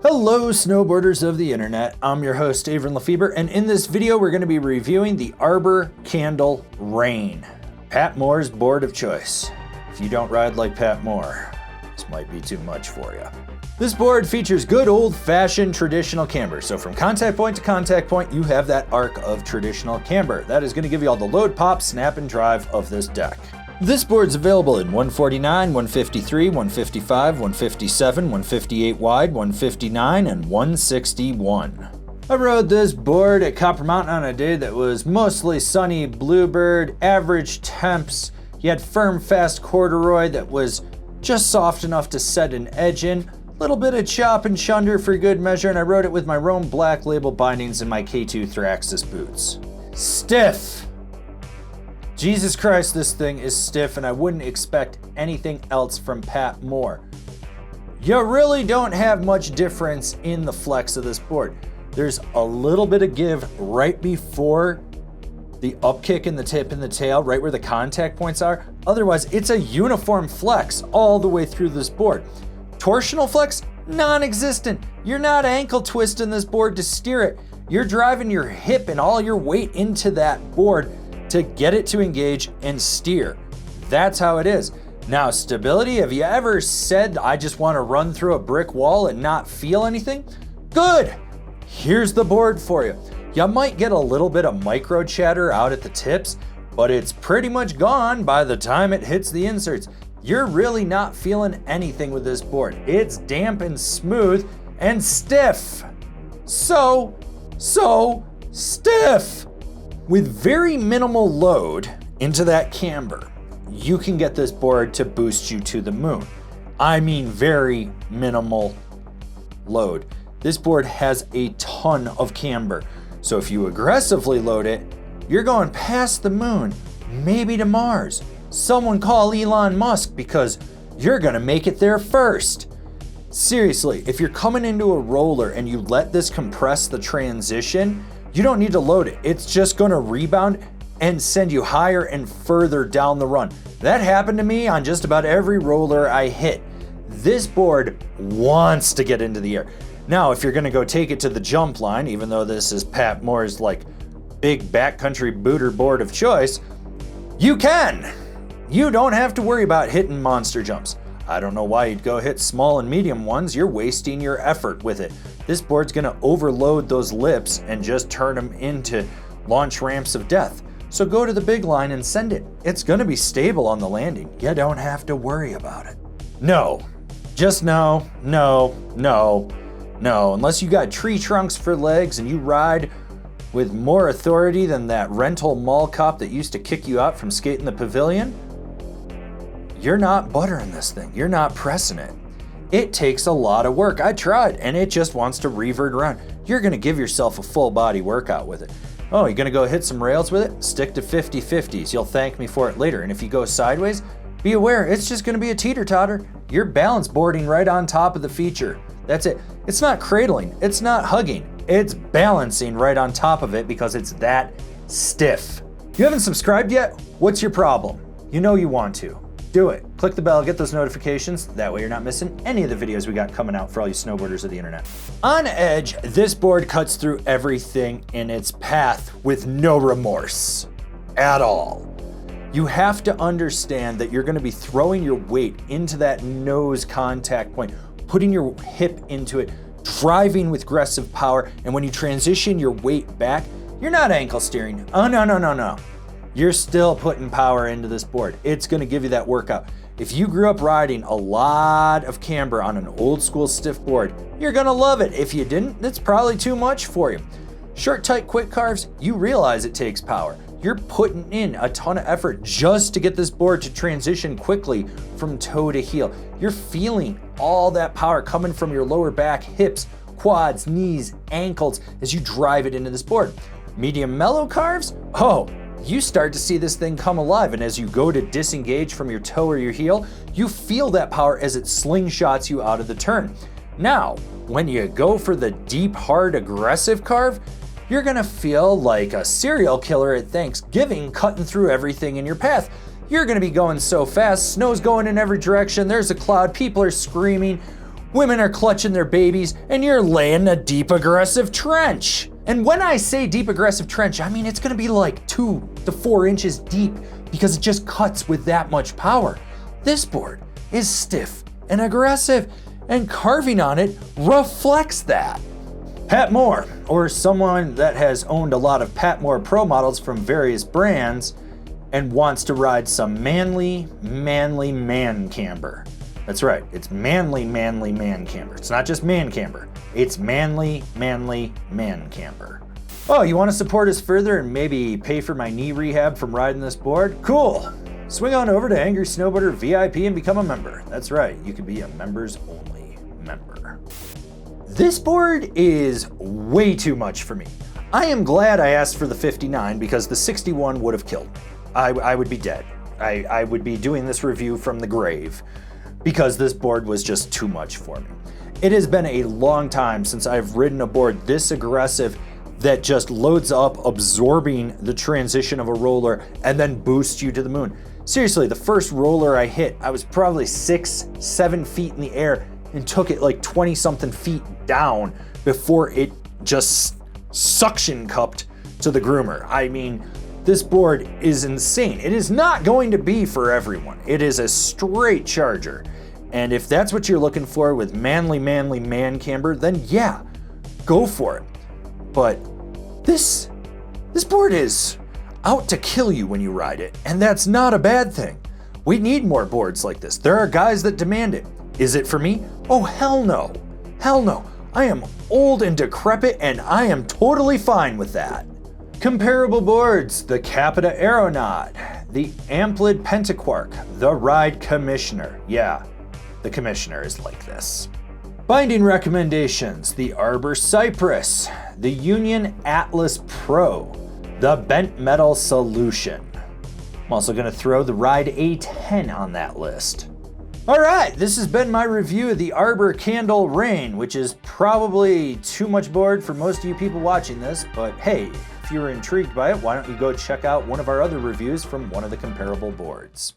Hello snowboarders of the internet, I'm your host Avran LeFeber, and in this video we're going to be reviewing the Arbor Candle Rain, Pat Moore's board of choice. If you don't ride like Pat Moore, this might be too much for you. This board features good old-fashioned traditional camber, so from contact point to contact point you have that arc of traditional camber. That is going to give you all the load, pop, snap, and drive of this deck. This board's available in 149, 153, 155, 157, 158 wide, 159, and 161. I rode this board at Copper Mountain on a day that was mostly sunny bluebird, average temps. You had firm, fast corduroy that was just soft enough to set an edge in. Little bit of chop and chunder for good measure, and I rode it with my Rome Black Label bindings and my K2 Thraxis boots. Stiff! Jesus Christ, this thing is stiff, and I wouldn't expect anything else from Pat Moore. You really don't have much difference in the flex of this board. There's a little bit of give right before the upkick in the tip and the tail, right where the contact points are. Otherwise, it's a uniform flex all the way through this board. Torsional flex, non-existent. You're not ankle twisting this board to steer it. You're driving your hip and all your weight into that board to get it to engage and steer. That's how it is. Now, stability, have you ever said, I just want to run through a brick wall and not feel anything? Good! Here's the board for you. You might get a little bit of micro chatter out at the tips, but it's pretty much gone by the time it hits the inserts. You're really not feeling anything with this board. It's damp and smooth and stiff. So stiff. With very minimal load into that camber, you can get this board to boost you to the moon. I mean very minimal load. This board has a ton of camber, so if you aggressively load it, you're going past the moon, maybe to Mars. Someone call Elon Musk because you're gonna make it there first. Seriously, if you're coming into a roller and you let this compress the transition, you don't need to load it. It's just going to rebound and send you higher and further down the run. That happened to me on just about every roller I hit. This board wants to get into the air. Now, if you're going to go take it to the jump line, even though this is Pat Moore's like big backcountry booter board of choice, you can. You don't have to worry about hitting monster jumps. I don't know why you'd go hit small and medium ones. You're wasting your effort with it. This board's gonna overload those lips and just turn them into launch ramps of death. So go to the big line and send it. It's gonna be stable on the landing. You don't have to worry about it. No, just no. Unless you got tree trunks for legs and you ride with more authority than that rental mall cop that used to kick you out from skating the pavilion, you're not buttering this thing. You're not pressing it. It takes a lot of work. I tried, and it just wants to revert around. You're gonna give yourself a full body workout with it. Oh, you're gonna go hit some rails with it? Stick to 50/50s. You'll thank me for it later. And if you go sideways, be aware, it's just gonna be a teeter-totter. You're balance boarding right on top of the feature. That's it. It's not cradling. It's not hugging. It's balancing right on top of it because it's that stiff. You haven't subscribed yet? What's your problem? You know you want to. Do it. Click the bell, get those notifications. That way you're not missing any of the videos we got coming out for all you snowboarders of the internet. On edge, this board cuts through everything in its path with no remorse at all. You have to understand that you're going to be throwing your weight into that nose contact point, putting your hip into it, driving with aggressive power, and when you transition your weight back, you're not ankle steering. Oh, no. You're still putting power into this board. It's gonna give you that workout. If you grew up riding a lot of camber on an old school stiff board, you're gonna love it. If you didn't, it's probably too much for you. Short, tight, quick carves, you realize it takes power. You're putting in a ton of effort just to get this board to transition quickly from toe to heel. You're feeling all that power coming from your lower back, hips, quads, knees, ankles as you drive it into this board. Medium mellow carves, you start to see this thing come alive, and as you go to disengage from your toe or your heel, you feel that power as it slingshots you out of the turn. Now, when you go for the deep, hard, aggressive carve, you're gonna feel like a serial killer at Thanksgiving cutting through everything in your path. You're gonna be going so fast, snow's going in every direction, there's a cloud, people are screaming. women are clutching their babies, and you're laying a deep aggressive trench. And when I say deep aggressive trench, I mean it's gonna be like 2 to 4 inches deep because it just cuts with that much power. This board is stiff and aggressive, and carving on it reflects that. Pat Moore, or someone that has owned a lot of Pat Moore Pro models from various brands and wants to ride some manly man camber. That's right, it's manly man camber. It's not just man camber, it's manly man camber. Oh, you want to support us further and maybe pay for my knee rehab from riding this board? Cool. Swing on over to Angry Snowboarder VIP and become a member. That's right, you can be a members only member. This board is way too much for me. I am glad I asked for the 59 because the 61 would have killed me. I would be dead. I would be doing this review from the grave because this board was just too much for me. It has been a long time since I've ridden a board this aggressive that just loads up, absorbing the transition of a roller and then boosts you to the moon. Seriously, the first roller I hit, I was probably 6-7 feet in the air and took it like 20 something feet down before it just suction cupped to the groomer. I mean, this board is insane. It is not going to be for everyone. It is a straight charger. And if that's what you're looking for with manly man camber, then yeah, go for it. But this board is out to kill you when you ride it, and that's not a bad thing. We need more boards like this. There are guys that demand it. Is it for me? Oh, hell no. Hell no. I am old and decrepit, and I am totally fine with that. Comparable boards: the Capita Aeronaut, the Amplid Pentaquark, the Ride Commissioner. Yeah, the Commissioner is like this. Binding recommendations: the Arbor Cypress, the Union Atlas Pro, the Bent Metal Solution. I'm also going to throw the Ride A10 on that list. All right, this has been my review of the Arbor Candle Rain, which is probably too much board for most of you people watching this, but hey, if you were intrigued by it, why don't you go check out one of our other reviews from one of the comparable boards.